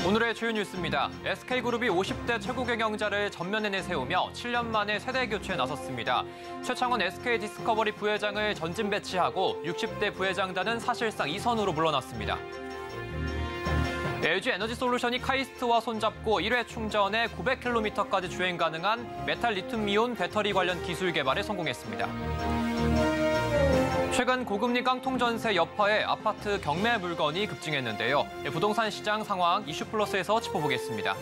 오늘의 주요 뉴스입니다. SK그룹이 50대 최고 경영자를 전면에 내세우며 7년 만에 세대 교체에 나섰습니다. 최창원 SK디스커버리 부회장을 전진 배치하고 60대 부회장단은 사실상 이선으로 물러났습니다. LG 에너지솔루션이 카이스트와 손잡고 1회 충전에 900km까지 주행 가능한 메탈 리튬이온 배터리 관련 기술 개발에 성공했습니다. 최근 고금리 깡통 전세 여파에 아파트 경매 물건이 급증했는데요. 부동산 시장 상황 이슈플러스에서 짚어보겠습니다.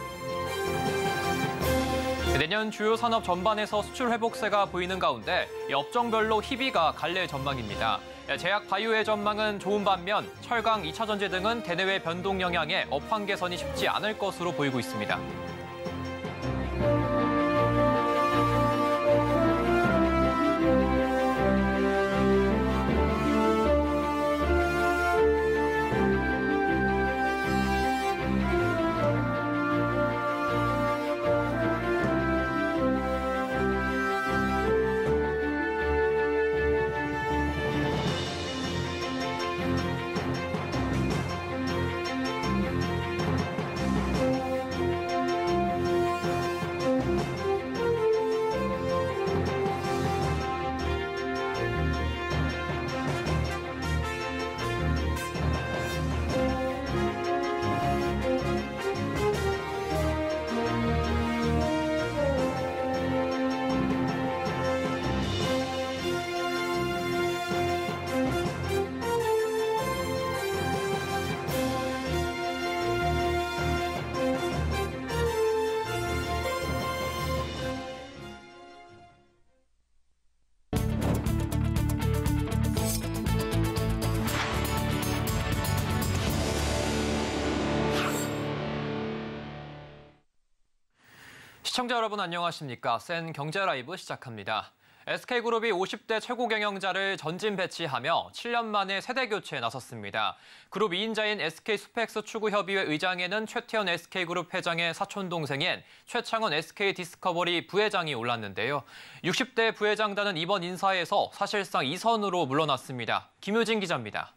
내년 주요 산업 전반에서 수출 회복세가 보이는 가운데 업종별로 희비가 갈릴 전망입니다. 제약 바이오의 전망은 좋은 반면 철강, 2차 전지 등은 대내외 변동 영향에 업황 개선이 쉽지 않을 것으로 보이고 있습니다. 시청자 여러분 안녕하십니까? 센 경제라이브 시작합니다. SK그룹이 50대 최고 경영자를 전진 배치하며 7년 만에 세대 교체에 나섰습니다. 그룹 2인자인 SK스펙스 추구협의회 의장에는 최태원 SK그룹 회장의 사촌동생인 최창원 SK디스커버리 부회장이 올랐는데요. 60대 부회장단은 이번 인사에서 사실상 이선으로 물러났습니다. 김효진 기자입니다.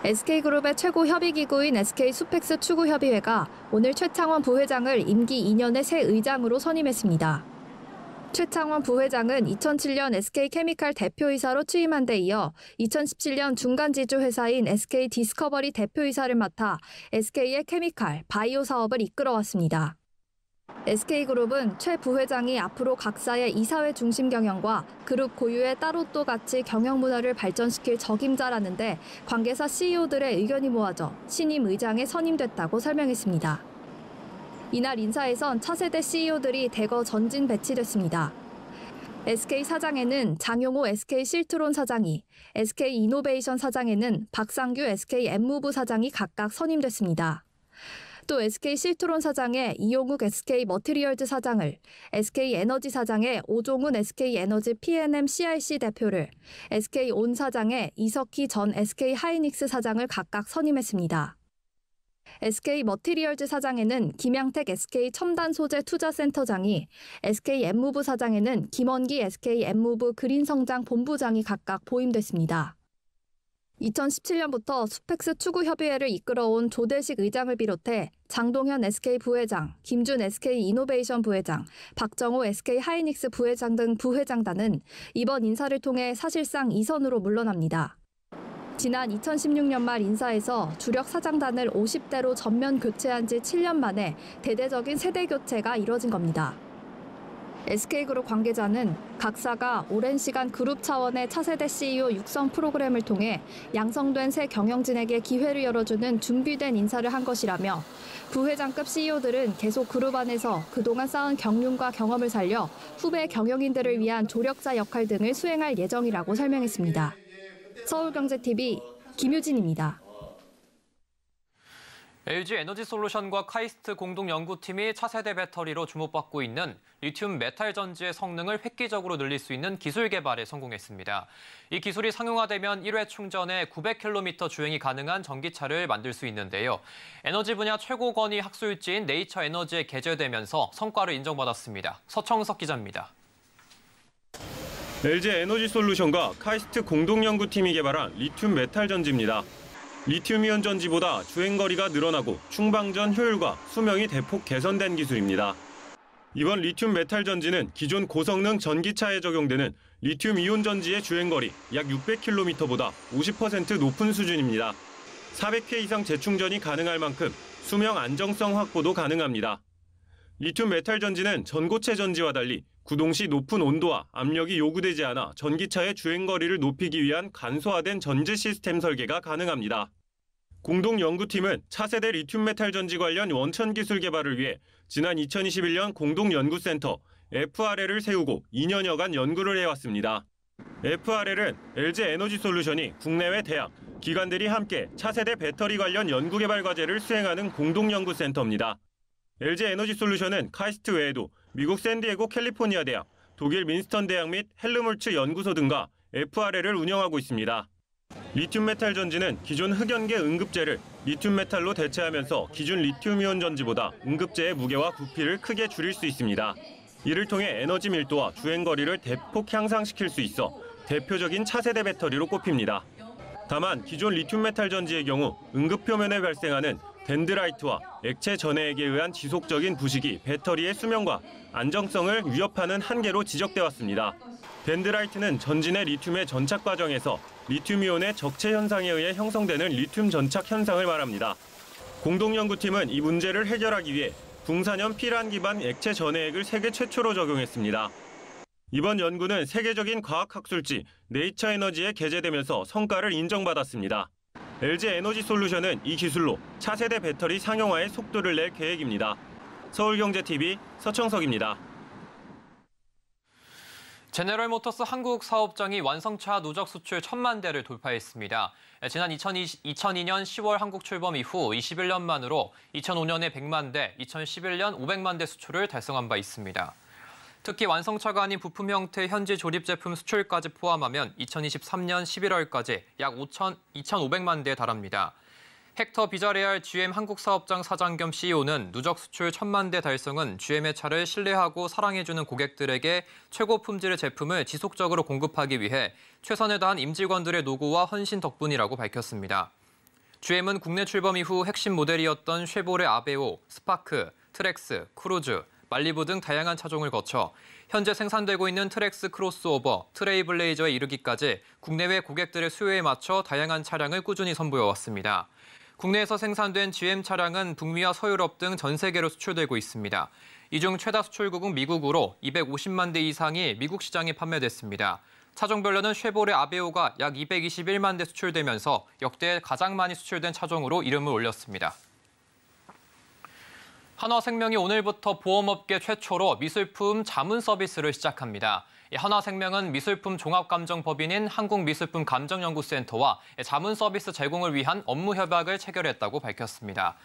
SK그룹의 최고 협의기구인 SK스펙스 추구협의회가 오늘 최창원 부회장을 임기 2년의 새 의장으로 선임했습니다. 최창원 부회장은 2007년 SK케미칼 대표이사로 취임한 데 이어 2017년 중간지주 회사인 SK디스커버리 대표이사를 맡아 SK의 케미칼, 바이오 사업을 이끌어왔습니다. SK그룹은 최 부회장이 앞으로 각사의 이사회 중심 경영과 그룹 고유의 따로또 가치 경영 문화를 발전시킬 적임자라는데 관계사 CEO들의 의견이 모아져 신임 의장에 선임됐다고 설명했습니다. 이날 인사에선 차세대 CEO들이 대거 전진 배치됐습니다. SK 사장에는 장용호 SK실트론 사장이, SK이노베이션 사장에는 박상규 SK엠무부 사장이 각각 선임됐습니다. 또 SK실트론 사장에 이용욱 SK머티리얼즈 사장을, SK에너지 사장에 오종훈 SK에너지 P&M CRC 대표를, SK온 사장에 이석희 전 SK하이닉스 사장을 각각 선임했습니다. SK머티리얼즈 사장에는 김양택 SK첨단소재투자센터장이, SK엠무부 사장에는 김원기 SK엠무부 그린성장 본부장이 각각 보임됐습니다. 2017년부터 스펙스 추구협의회를 이끌어온 조대식 의장을 비롯해 장동현 SK 부회장, 김준 SK이노베이션 부회장, 박정호 SK하이닉스 부회장 등 부회장단은 이번 인사를 통해 사실상 이선으로 물러납니다. 지난 2016년 말 인사에서 주력 사장단을 50대로 전면 교체한 지 7년 만에 대대적인 세대 교체가 이뤄진 겁니다. SK그룹 관계자는 각사가 오랜 시간 그룹 차원의 차세대 CEO 육성 프로그램을 통해 양성된 새 경영진에게 기회를 열어주는 준비된 인사를 한 것이라며 부회장급 CEO들은 계속 그룹 안에서 그동안 쌓은 경륜과 경험을 살려 후배 경영인들을 위한 조력자 역할 등을 수행할 예정이라고 설명했습니다. 서울경제TV 김유진입니다. LG 에너지솔루션과 카이스트 공동연구팀이 차세대 배터리로 주목받고 있는 리튬 메탈 전지의 성능을 획기적으로 늘릴 수 있는 기술 개발에 성공했습니다. 이 기술이 상용화되면 1회 충전에 900km 주행이 가능한 전기차를 만들 수 있는데요. 에너지 분야 최고 권위 학술지인 네이처 에너지에 게재되면서 성과를 인정받았습니다. 서청석 기자입니다. LG 에너지솔루션과 카이스트 공동연구팀이 개발한 리튬 메탈 전지입니다. 리튬이온 전지보다 주행거리가 늘어나고 충방전 효율과 수명이 대폭 개선된 기술입니다. 이번 리튬 메탈 전지는 기존 고성능 전기차에 적용되는 리튬이온 전지의 주행거리 약 600km보다 50% 높은 수준입니다. 400회 이상 재충전이 가능할 만큼 수명 안정성 확보도 가능합니다. 리튬 메탈 전지는 전고체 전지와 달리 구동 시 높은 온도와 압력이 요구되지 않아 전기차의 주행거리를 높이기 위한 간소화된 전지 시스템 설계가 가능합니다. 공동 연구팀은 차세대 리튬 메탈 전지 관련 원천 기술 개발을 위해 지난 2021년 공동연구센터 FRL을 세우고 2년여간 연구를 해왔습니다. FRL은 LG 에너지 솔루션이 국내외 대학, 기관들이 함께 차세대 배터리 관련 연구개발 과제를 수행하는 공동연구센터입니다. LG 에너지 솔루션은 카이스트 외에도 미국 샌디에고 캘리포니아 대학, 독일 민스턴 대학 및 헬름홀츠 연구소 등과 FRL을 운영하고 있습니다. 리튬 메탈 전지는 기존 흑연계 응급제를 리튬 메탈로 대체하면서 기존 리튬이온 전지보다 응급제의 무게와 부피를 크게 줄일 수 있습니다. 이를 통해 에너지 밀도와 주행거리를 대폭 향상시킬 수 있어 대표적인 차세대 배터리로 꼽힙니다. 다만 기존 리튬 메탈 전지의 경우 응급 표면에 발생하는 덴드라이트와 액체 전해액에 의한 지속적인 부식이 배터리의 수명과 안정성을 위협하는 한계로 지적돼 왔습니다. 덴드라이트는 전지 내 리튬의 전착 과정에서 리튬이온의 적체 현상에 의해 형성되는 리튬 전착 현상을 말합니다. 공동연구팀은 이 문제를 해결하기 위해 붕산염 피란 기반 액체 전해액을 세계 최초로 적용했습니다. 이번 연구는 세계적인 과학학술지 네이처 에너지에 게재되면서 성과를 인정받았습니다. LG 에너지 솔루션은 이 기술로 차세대 배터리 상용화에 속도를 낼 계획입니다. 서울경제TV 서청석입니다. 제네럴모터스 한국 사업장이 완성차 누적 수출 1,000만 대를 돌파했습니다. 지난 2002년 10월 한국 출범 이후 21년 만으로 2005년에 100만 대, 2011년 500만 대 수출을 달성한 바 있습니다. 특히 완성차가 아닌 부품 형태 현지 조립 제품 수출까지 포함하면 2023년 11월까지 약 2,500만 대에 달합니다. 헥터 비자레알 GM 한국 사업장 사장 겸 CEO는 누적 수출 1,000만 대 달성은 GM의 차를 신뢰하고 사랑해주는 고객들에게 최고 품질의 제품을 지속적으로 공급하기 위해 최선을 다한 임직원들의 노고와 헌신 덕분이라고 밝혔습니다. GM은 국내 출범 이후 핵심 모델이었던 쉐보레 아베오, 스파크, 트렉스, 크루즈, 말리부 등 다양한 차종을 거쳐 현재 생산되고 있는 트렉스 크로스오버, 트레이블레이저에 이르기까지 국내외 고객들의 수요에 맞춰 다양한 차량을 꾸준히 선보여왔습니다. 국내에서 생산된 GM 차량은 북미와 서유럽 등 전 세계로 수출되고 있습니다. 이 중 최다 수출국은 미국으로 250만 대 이상이 미국 시장에 판매됐습니다. 차종별로는 쉐보레 아베오가 약 221만 대 수출되면서 역대 가장 많이 수출된 차종으로 이름을 올렸습니다. 한화생명이 오늘부터 보험업계 최초로 미술품 자문 서비스를 시작합니다. 한화생명은 미술품 종합감정법인인 한국미술품감정연구센터와 자문 서비스 제공을 위한 업무 협약을 체결했다고 밝혔습니다.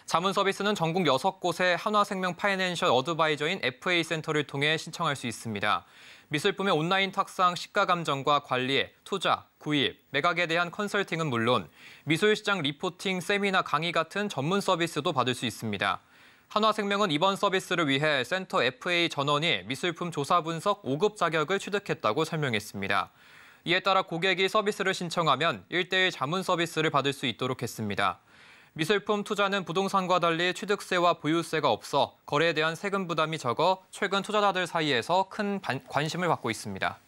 자문 서비스는 전국 6곳의 한화생명 파이낸셜 어드바이저인 FA센터를 통해 신청할 수 있습니다. 미술품의 온라인 탁상 시가 감정과 관리, 투자, 구입, 매각에 대한 컨설팅은 물론 미술시장 리포팅, 세미나, 강의 같은 전문 서비스도 받을 수 있습니다. 한화생명은 이번 서비스를 위해 센터 FA 전원이 미술품 조사 분석 5급 자격을 취득했다고 설명했습니다. 이에 따라 고객이 서비스를 신청하면 1:1 자문 서비스를 받을 수 있도록 했습니다. 미술품 투자는 부동산과 달리 취득세와 보유세가 없어 거래에 대한 세금 부담이 적어 최근 투자자들 사이에서 큰 관심을 받고 있습니다.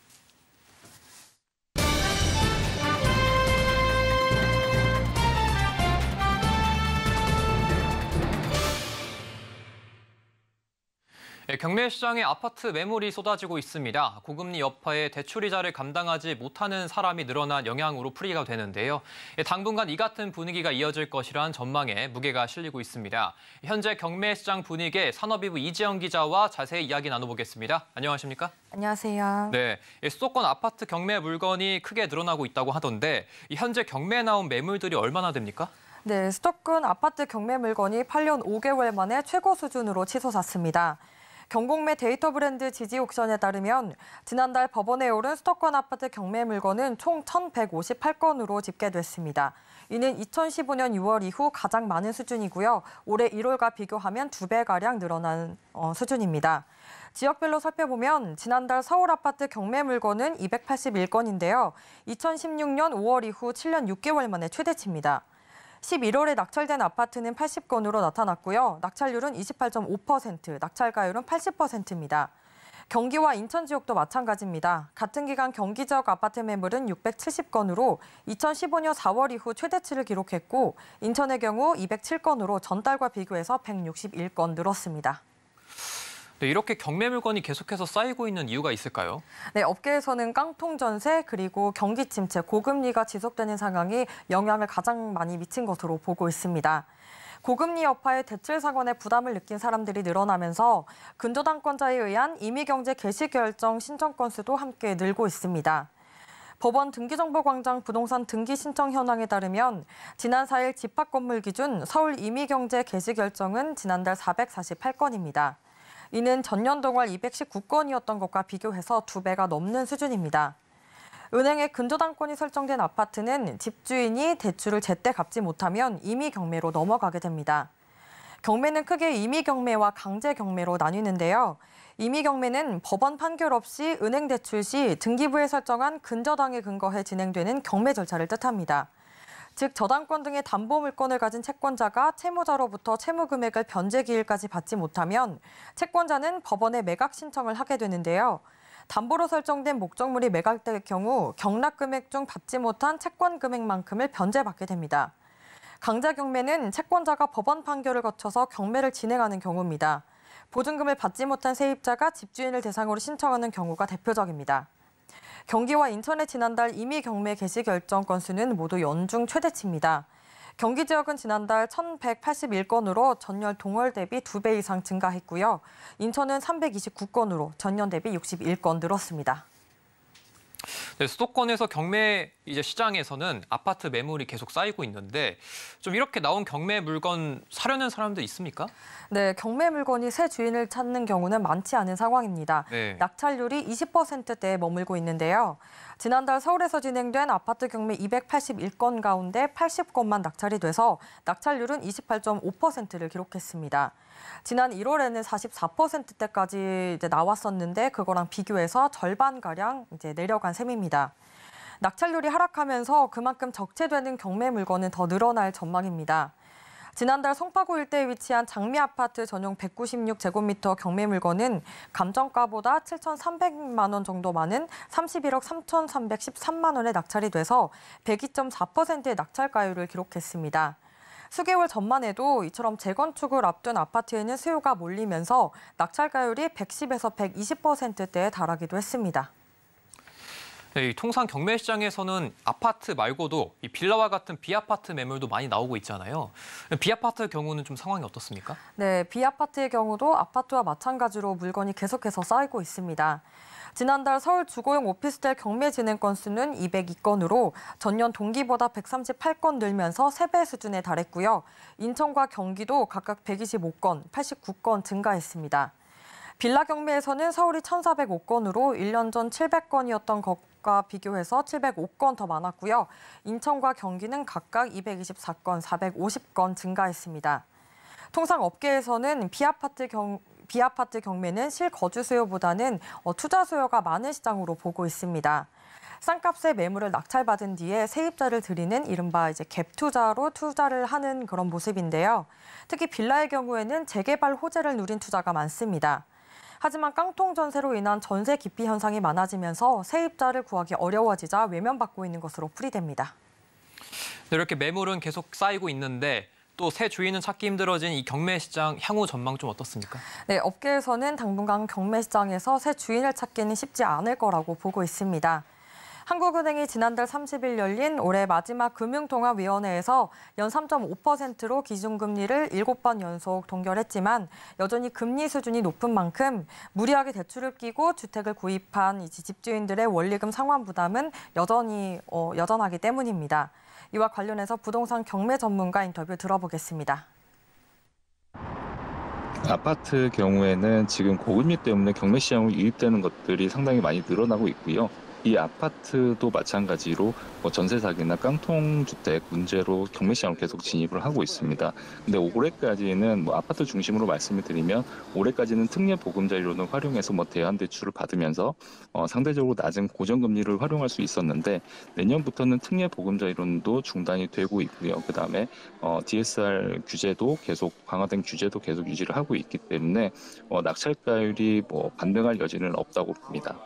경매 시장에 아파트 매물이 쏟아지고 있습니다. 고금리 여파에 대출이자를 감당하지 못하는 사람이 늘어난 영향으로 풀이가 되는데요. 당분간 이 같은 분위기가 이어질 것이란 전망에 무게가 실리고 있습니다. 현재 경매 시장 분위기에 산업이부 이지영 기자와 자세히 이야기 나눠보겠습니다. 안녕하십니까? 안녕하세요. 네, 수도권 아파트 경매 물건이 크게 늘어나고 있다고 하던데 현재 경매에 나온 매물들이 얼마나 됩니까? 네, 수도권 아파트 경매 물건이 8년 5개월 만에 최고 수준으로 치솟았습니다. 경공매 데이터 브랜드 지지 옥션에 따르면 지난달 법원에 오른 수도권 아파트 경매 물건은 총 1,158건으로 집계됐습니다. 이는 2015년 6월 이후 가장 많은 수준이고요. 올해 1월과 비교하면 2배가량 늘어난 수준입니다. 지역별로 살펴보면 지난달 서울 아파트 경매 물건은 281건인데요. 2016년 5월 이후 7년 6개월 만에 최대치입니다. 11월에 낙찰된 아파트는 80건으로 나타났고요. 낙찰률은 28.5%, 낙찰가율은 80%입니다. 경기와 인천 지역도 마찬가지입니다. 같은 기간 경기 지역 아파트 매물은 670건으로 2015년 4월 이후 최대치를 기록했고 인천의 경우 207건으로 전달과 비교해서 161건 늘었습니다. 네, 이렇게 경매 물건이 계속해서 쌓이고 있는 이유가 있을까요? 네, 업계에서는 깡통 전세 그리고 경기 침체, 고금리가 지속되는 상황이 영향을 가장 많이 미친 것으로 보고 있습니다. 고금리 여파에 대출 상환에 부담을 느낀 사람들이 늘어나면서 근저당권자에 의한 임의경제 개시 결정 신청 건수도 함께 늘고 있습니다. 법원 등기정보광장 부동산 등기 신청 현황에 따르면 지난 4일 집합건물 기준 서울 임의경제 개시 결정은 지난달 448건입니다. 이는 전년 동월 219건이었던 것과 비교해서 2배가 넘는 수준입니다. 은행에 근저당권이 설정된 아파트는 집주인이 대출을 제때 갚지 못하면 임의경매로 넘어가게 됩니다. 경매는 크게 임의경매와 강제경매로 나뉘는데요. 임의경매는 법원 판결 없이 은행 대출 시 등기부에 설정한 근저당에 근거해 진행되는 경매 절차를 뜻합니다. 즉 저당권 등의 담보 물건을 가진 채권자가 채무자로부터 채무 금액을 변제 기일까지 받지 못하면 채권자는 법원에 매각 신청을 하게 되는데요. 담보로 설정된 목적물이 매각될 경우 경락 금액 중 받지 못한 채권 금액만큼을 변제받게 됩니다. 강제 경매는 채권자가 법원 판결을 거쳐서 경매를 진행하는 경우입니다. 보증금을 받지 못한 세입자가 집주인을 대상으로 신청하는 경우가 대표적입니다. 경기와 인천의 지난달 임의 경매 개시 결정 건수는 모두 연중 최대치입니다. 경기 지역은 지난달 1,181건으로 전년 동월 대비 2배 이상 증가했고요. 인천은 329건으로 전년 대비 61건 늘었습니다. 네, 수도권에서 경매 시장에서는 아파트 매물이 계속 쌓이고 있는데 좀 이렇게 나온 경매 물건 사려는 사람도 있습니까? 네, 경매 물건이 새 주인을 찾는 경우는 많지 않은 상황입니다. 네. 낙찰률이 20%대에 머물고 있는데요. 지난달 서울에서 진행된 아파트 경매 281건 가운데 80건만 낙찰이 돼서 낙찰률은 28.5%를 기록했습니다. 지난 1월에는 44%대까지 나왔었는데 그거랑 비교해서 절반가량 내려간 셈입니다. 낙찰률이 하락하면서 그만큼 적재되는 경매 물건은 더 늘어날 전망입니다. 지난달 송파구 일대에 위치한 장미 아파트 전용 196제곱미터 경매 물건은 감정가보다 7,300만 원 정도 많은 31억 3,313만 원에 낙찰이 돼서 102.4%의 낙찰가율을 기록했습니다. 수개월 전만 해도 이처럼 재건축을 앞둔 아파트에는 수요가 몰리면서 낙찰가율이 110에서 120%대에 달하기도 했습니다. 네, 통상 경매 시장에서는 아파트 말고도 이 빌라와 같은 비아파트 매물도 많이 나오고 있잖아요. 비아파트 경우는 좀 상황이 어떻습니까? 네, 비아파트의 경우도 아파트와 마찬가지로 물건이 계속해서 쌓이고 있습니다. 지난달 서울 주거용 오피스텔 경매 진행 건수는 202건으로 전년 동기보다 138건 늘면서 3배 수준에 달했고요. 인천과 경기도 각각 125건, 89건 증가했습니다. 빌라 경매에서는 서울이 1,405건으로 1년 전 700건이었던 것과 비교해서 705건 더 많았고요. 인천과 경기는 각각 224건, 450건 증가했습니다. 통상 업계에서는 비아파트 경매는 실거주 수요보다는 투자 수요가 많은 시장으로 보고 있습니다. 싼값에 매물을 낙찰받은 뒤에 세입자를 들이는 이른바 갭 투자로 투자를 하는 그런 모습인데요. 특히 빌라의 경우에는 재개발 호재를 누린 투자가 많습니다. 하지만 깡통 전세로 인한 전세 기피 현상이 많아지면서 세입자를 구하기 어려워지자 외면받고 있는 것으로 풀이됩니다. 네, 이렇게 매물은 계속 쌓이고 있는데 또 새 주인은 찾기 힘들어진 이 경매 시장 향후 전망 좀 어떻습니까? 네, 업계에서는 당분간 경매 시장에서 새 주인을 찾기는 쉽지 않을 거라고 보고 있습니다. 한국은행이 지난달 30일 열린 올해 마지막 금융통화위원회에서 연 3.5%로 기준금리를 7번 연속 동결했지만 여전히 금리 수준이 높은 만큼 무리하게 대출을 끼고 주택을 구입한 집주인들의 원리금 상환 부담은 여전하기 때문입니다. 이와 관련해서 부동산 경매 전문가 인터뷰 들어보겠습니다. 아파트 경우에는 지금 고금리 때문에 경매 시장으로 유입되는 것들이 상당히 많이 늘어나고 있고요. 이 아파트도 마찬가지로 전세 사기나 깡통주택 문제로 경매 시장으로 계속 진입을 하고 있습니다. 근데 올해까지는 아파트 중심으로 말씀을 드리면 올해까지는 특례 보금자리론을 활용해서 대안 대출을 받으면서 상대적으로 낮은 고정금리를 활용할 수 있었는데 내년부터는 특례 보금자리론도 중단이 되고 있고요. 그다음에 DSR 규제도 계속 강화된 규제도 계속 유지를 하고 있기 때문에 낙찰가율이 반등할 여지는 없다고 봅니다.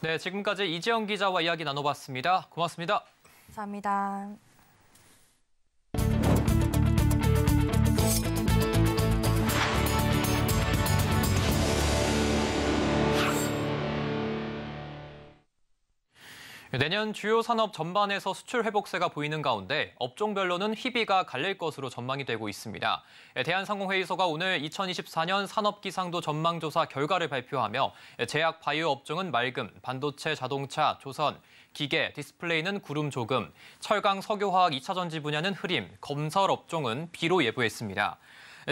네, 지금까지 이지영 기자와 이야기 나눠봤습니다. 고맙습니다. 감사합니다. 내년 주요 산업 전반에서 수출 회복세가 보이는 가운데 업종별로는 희비가 갈릴 것으로 전망이 되고 있습니다. 대한상공회의소가 오늘 2024년 산업기상도 전망조사 결과를 발표하며 제약 바이오 업종은 맑음, 반도체, 자동차, 조선, 기계, 디스플레이는 구름 조금, 철강, 석유화학, 2차전지 분야는 흐림, 건설 업종은 비로 예보했습니다.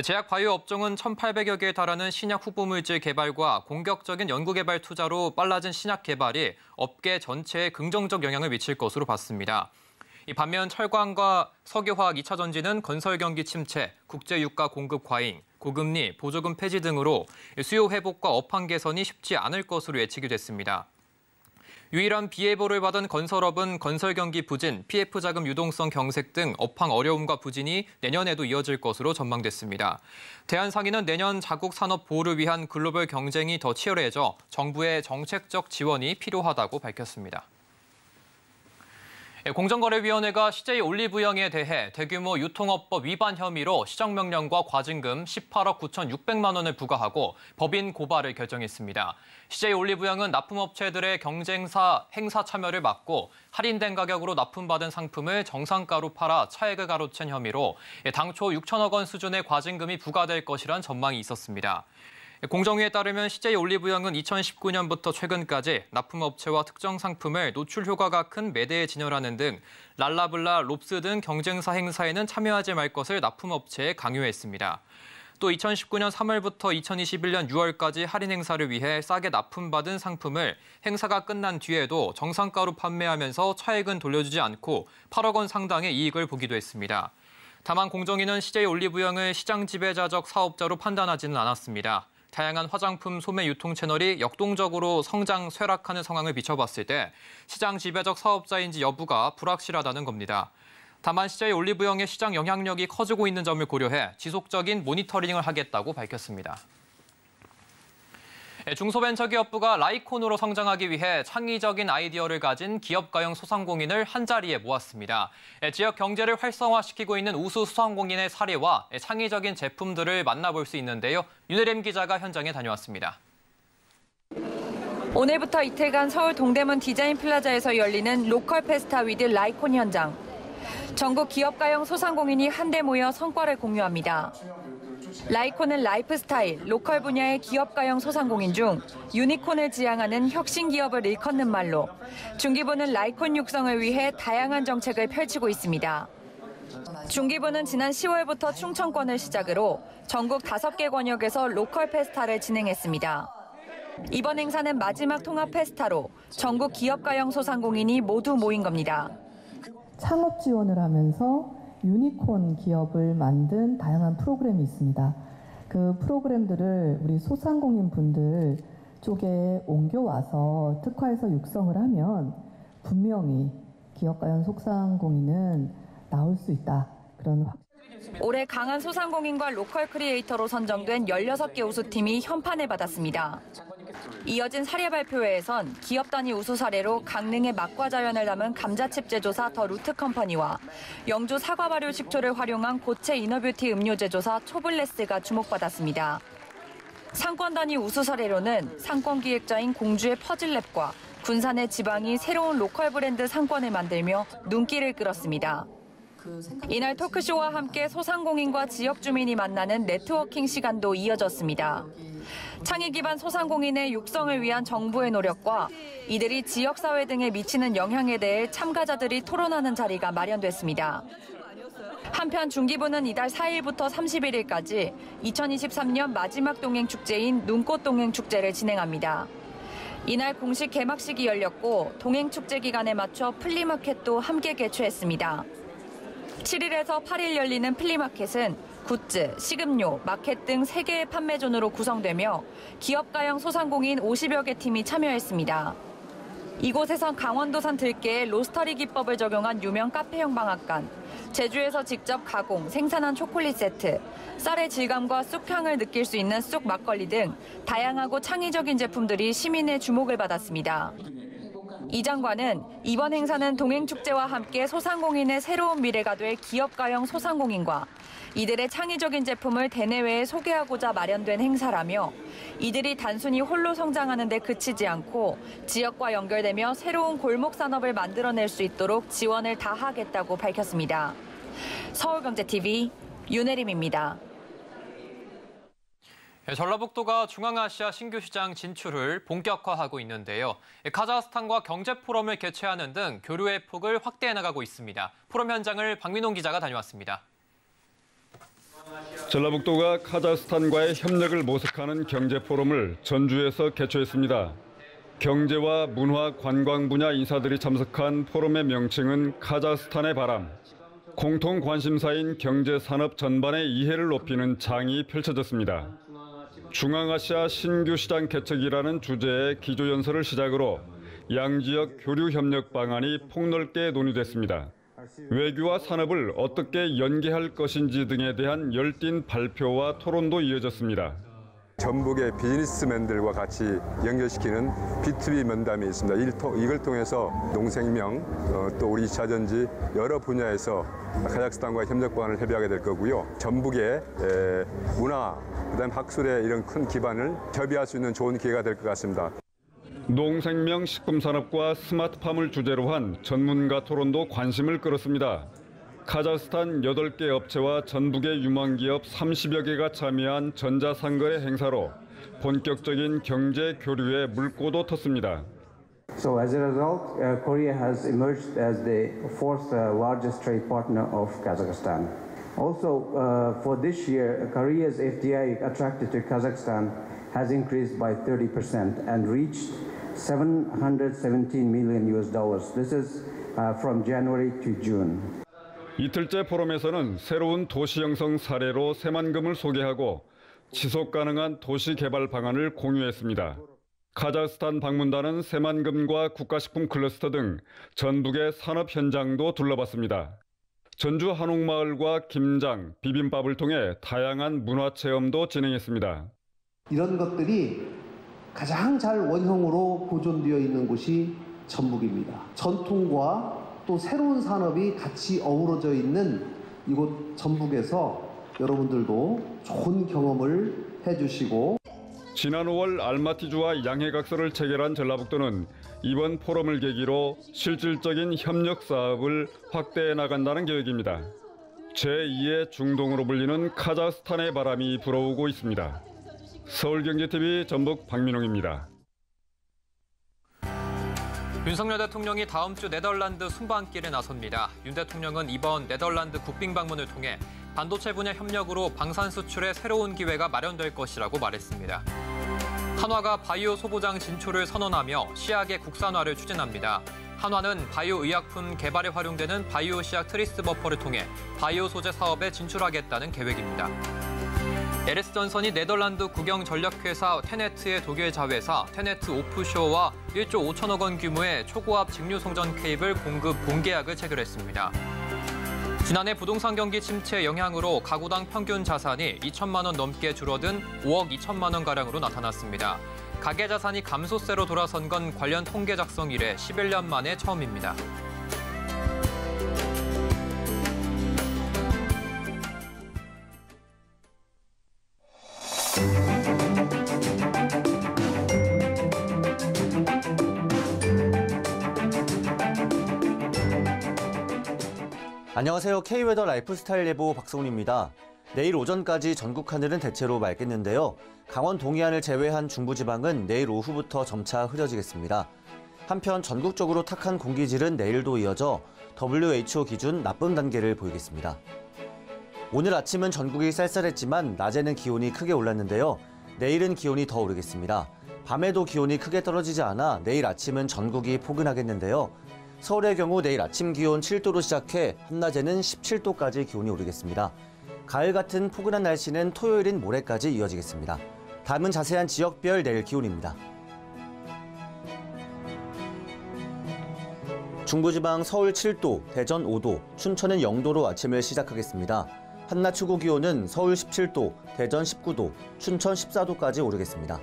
제약 바이오 업종은 1,800여 개에 달하는 신약 후보물질 개발과 공격적인 연구개발 투자로 빨라진 신약 개발이 업계 전체에 긍정적 영향을 미칠 것으로 봤습니다. 반면 철강과 석유화학 2차전지는 건설 경기 침체, 국제유가 공급 과잉, 고금리, 보조금 폐지 등으로 수요 회복과 업황 개선이 쉽지 않을 것으로 예측이 됐습니다. 유일한 비예보를 받은 건설업은 건설 경기 부진, PF 자금 유동성 경색 등 업황 어려움과 부진이 내년에도 이어질 것으로 전망됐습니다. 대한상인은 내년 자국 산업 보호를 위한 글로벌 경쟁이 더 치열해져 정부의 정책적 지원이 필요하다고 밝혔습니다. 공정거래위원회가 CJ 올리브영에 대해 대규모 유통업법 위반 혐의로 시정명령과 과징금 18억 9,600만 원을 부과하고 법인 고발을 결정했습니다. CJ 올리브영은 납품업체들의 경쟁사 행사 참여를 막고 할인된 가격으로 납품받은 상품을 정상가로 팔아 차액을 가로챈 혐의로 당초 6천억 원 수준의 과징금이 부과될 것이란 전망이 있었습니다. 공정위에 따르면 CJ 올리브영은 2019년부터 최근까지 납품업체와 특정 상품을 노출 효과가 큰 매대에 진열하는 등 랄라블라, 롭스 등 경쟁사 행사에는 참여하지 말 것을 납품업체에 강요했습니다. 또 2019년 3월부터 2021년 6월까지 할인 행사를 위해 싸게 납품받은 상품을 행사가 끝난 뒤에도 정상가로 판매하면서 차액은 돌려주지 않고 8억 원 상당의 이익을 보기도 했습니다. 다만 공정위는 CJ 올리브영을 시장 지배자적 사업자로 판단하지는 않았습니다. 다양한 화장품 소매 유통 채널이 역동적으로 성장 쇠락하는 상황을 비춰봤을 때 시장 지배적 사업자인지 여부가 불확실하다는 겁니다. 다만 CJ 올리브영의 시장 영향력이 커지고 있는 점을 고려해 지속적인 모니터링을 하겠다고 밝혔습니다. 중소벤처기업부가 라이콘으로 성장하기 위해 창의적인 아이디어를 가진 기업가형 소상공인을 한자리에 모았습니다. 지역 경제를 활성화시키고 있는 우수 소상공인의 사례와 창의적인 제품들을 만나볼 수 있는데요. 윤혜림 기자가 현장에 다녀왔습니다. 오늘부터 이틀간 서울 동대문 디자인 플라자에서 열리는 로컬 페스타 위드 라이콘 현장. 전국 기업가형 소상공인이 한데 모여 성과를 공유합니다. 라이콘은 라이프스타일, 로컬 분야의 기업가형 소상공인 중 유니콘을 지향하는 혁신 기업을 일컫는 말로 중기부는 라이콘 육성을 위해 다양한 정책을 펼치고 있습니다. 중기부는 지난 10월부터 충청권을 시작으로 전국 5개 권역에서 로컬 페스타를 진행했습니다. 이번 행사는 마지막 통합 페스타로 전국 기업가형 소상공인이 모두 모인 겁니다. 창업 지원을 하면서 유니콘 기업을 만든 다양한 프로그램이 있습니다. 그 프로그램들을 우리 소상공인 분들 쪽에 옮겨와서 특화해서 육성을 하면 분명히 기업가형 소상공인은 나올 수 있다. 그런 올해 강한 소상공인과 로컬 크리에이터로 선정된 16개 우수팀이 현판을 받았습니다. 이어진 사례 발표회에선 기업 단위 우수 사례로 강릉의 맛과 자연을 담은 감자칩 제조사 더 루트컴퍼니와 영주 사과 발효 식초를 활용한 고체 이너뷰티 음료 제조사 초블레스가 주목받았습니다. 상권 단위 우수 사례로는 상권 기획자인 공주의 퍼즐랩과 군산의 지방이 새로운 로컬 브랜드 상권을 만들며 눈길을 끌었습니다. 이날 토크쇼와 함께 소상공인과 지역 주민이 만나는 네트워킹 시간도 이어졌습니다. 창의 기반 소상공인의 육성을 위한 정부의 노력과 이들이 지역사회 등에 미치는 영향에 대해 참가자들이 토론하는 자리가 마련됐습니다. 한편 중기부는 이달 4일부터 31일까지 2023년 마지막 동행축제인 눈꽃 동행축제를 진행합니다. 이날 공식 개막식이 열렸고 동행축제 기간에 맞춰 플리마켓도 함께 개최했습니다. 7일에서 8일 열리는 플리마켓은 굿즈, 식음료, 마켓 등 3개의 판매존으로 구성되며 기업가형 소상공인 50여 개 팀이 참여했습니다. 이곳에선 강원도산 들깨에 로스터리 기법을 적용한 유명 카페형 방앗간, 제주에서 직접 가공, 생산한 초콜릿 세트, 쌀의 질감과 쑥향을 느낄 수 있는 쑥 막걸리 등 다양하고 창의적인 제품들이 시민의 주목을 받았습니다. 이 장관은 이번 행사는 동행축제와 함께 소상공인의 새로운 미래가 될 기업가형 소상공인과 이들의 창의적인 제품을 대내외에 소개하고자 마련된 행사라며 이들이 단순히 홀로 성장하는 데 그치지 않고 지역과 연결되며 새로운 골목 산업을 만들어낼 수 있도록 지원을 다하겠다고 밝혔습니다. 서울경제TV 윤혜림입니다. 전라북도가 중앙아시아 신규 시장 진출을 본격화하고 있는데요. 카자흐스탄과 경제포럼을 개최하는 등 교류의 폭을 확대해 나가고 있습니다. 포럼 현장을 박민홍 기자가 다녀왔습니다. 전라북도가 카자흐스탄과의 협력을 모색하는 경제포럼을 전주에서 개최했습니다. 경제와 문화, 관광 분야 인사들이 참석한 포럼의 명칭은 카자흐스탄의 바람. 공통 관심사인 경제 산업 전반의 이해를 높이는 장이 펼쳐졌습니다. 중앙아시아 신규 시장 개척이라는 주제의 기조연설을 시작으로 양지역 교류 협력 방안이 폭넓게 논의됐습니다. 외교와 산업을 어떻게 연계할 것인지 등에 대한 열띤 발표와 토론도 이어졌습니다. 전북의 비즈니스맨들과 같이 연결시키는 B2B 면담이 있습니다. 이걸 통해서 농생명, 또 우리 2차전지 여러 분야에서 카자흐스탄과 협력 방안을 협의하게 될 거고요. 전북의 문화, 그다음에 학술의 이런 큰 기반을 협의할 수 있는 좋은 기회가 될 것 같습니다. 농생명 식품산업과 스마트팜을 주제로 한 전문가 토론도 관심을 끌었습니다. 카자흐스탄 8개 업체와 전북의 유망기업 30여 개가 참여한 전자상거래 행사로 본격적인 경제 교류에 물꼬도 텄습니다. So as a result, Korea has emerged as the fourth largest trade partner of Kazakhstan. Also, for this year, Korea's FDI attracted to Kazakhstan has increased by 30% and reached $717 million. This is from January to June. 이틀째 포럼에서는 새로운 도시 형성 사례로 새만금을 소개하고 지속 가능한 도시 개발 방안을 공유했습니다. 카자흐스탄 방문단은 새만금과 국가식품 클러스터 등 전북의 산업 현장도 둘러봤습니다. 전주 한옥마을과 김장, 비빔밥을 통해 다양한 문화 체험도 진행했습니다. 이런 것들이 가장 잘 원형으로 보존되어 있는 곳이 전북입니다. 전통과 또 새로운 산업이 같이 어우러져 있는 이곳 전북에서 여러분들도 좋은 경험을 해주시고 지난 5월 알마티주와 양해각서를 체결한 전라북도는 이번 포럼을 계기로 실질적인 협력 사업을 확대해 나간다는 계획입니다. 제2의 중동으로 불리는 카자흐스탄의 바람이 불어오고 있습니다. 서울경제TV 전북 박민홍입니다. 윤석열 대통령이 다음 주 네덜란드 순방길에 나섭니다. 윤 대통령은 이번 네덜란드 국빈 방문을 통해 반도체 분야 협력으로 방산 수출의 새로운 기회가 마련될 것이라고 말했습니다. 한화가 바이오 소보장 진출을 선언하며 시약의 국산화를 추진합니다. 한화는 바이오 의약품 개발에 활용되는 바이오 시약 트리스 버퍼를 통해 바이오 소재 사업에 진출하겠다는 계획입니다. LS전선이 네덜란드 국영 전력회사 테네트의 독일 자회사 테네트 오프쇼어와 1조 5천억 원 규모의 초고압 직류송전 케이블 공급 공개약을 체결했습니다. 지난해 부동산 경기 침체 영향으로 가구당 평균 자산이 2천만 원 넘게 줄어든 5억 2천만 원가량으로 나타났습니다. 가계 자산이 감소세로 돌아선 건 관련 통계 작성 이래 11년 만에 처음입니다. 안녕하세요. K웨더 라이프스타일 예보 박성훈입니다. 내일 오전까지 전국 하늘은 대체로 맑겠는데요. 강원 동해안을 제외한 중부지방은 내일 오후부터 점차 흐려지겠습니다. 한편 전국적으로 탁한 공기질은 내일도 이어져 WHO 기준 나쁨 단계를 보이겠습니다. 오늘 아침은 전국이 쌀쌀했지만 낮에는 기온이 크게 올랐는데요. 내일은 기온이 더 오르겠습니다. 밤에도 기온이 크게 떨어지지 않아 내일 아침은 전국이 포근하겠는데요. 서울의 경우 내일 아침 기온 7도로 시작해 한낮에는 17도까지 기온이 오르겠습니다. 가을 같은 포근한 날씨는 토요일인 모레까지 이어지겠습니다. 다음은 자세한 지역별 내일 기온입니다. 중부지방 서울 7도, 대전 5도, 춘천은 0도로 아침을 시작하겠습니다. 한낮 최고 기온은 서울 17도, 대전 19도, 춘천 14도까지 오르겠습니다.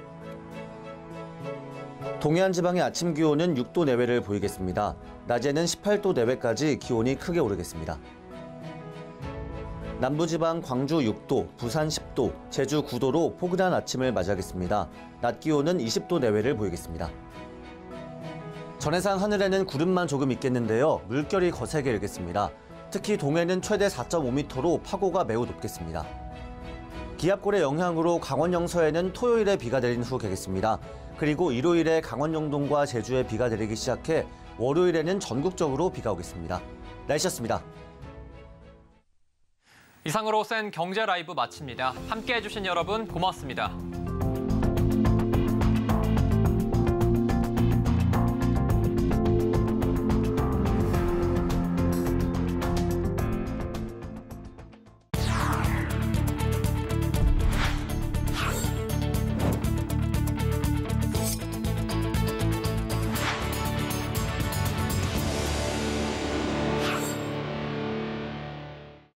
동해안 지방의 아침 기온은 6도 내외를 보이겠습니다. 낮에는 18도 내외까지 기온이 크게 오르겠습니다. 남부지방 광주 6도, 부산 10도, 제주 9도로 포근한 아침을 맞이하겠습니다. 낮 기온은 20도 내외를 보이겠습니다. 전해상 하늘에는 구름만 조금 있겠는데요. 물결이 거세게 일겠습니다. 특히 동해는 최대 4.5m로 파고가 매우 높겠습니다. 기압골의 영향으로 강원 영서에는 토요일에 비가 내린 후 개겠습니다. 그리고 일요일에 강원 영동과 제주에 비가 내리기 시작해 월요일에는 전국적으로 비가 오겠습니다. 날씨였습니다. 이상으로 센 경제 라이브 마칩니다. 함께해 주신 여러분 고맙습니다.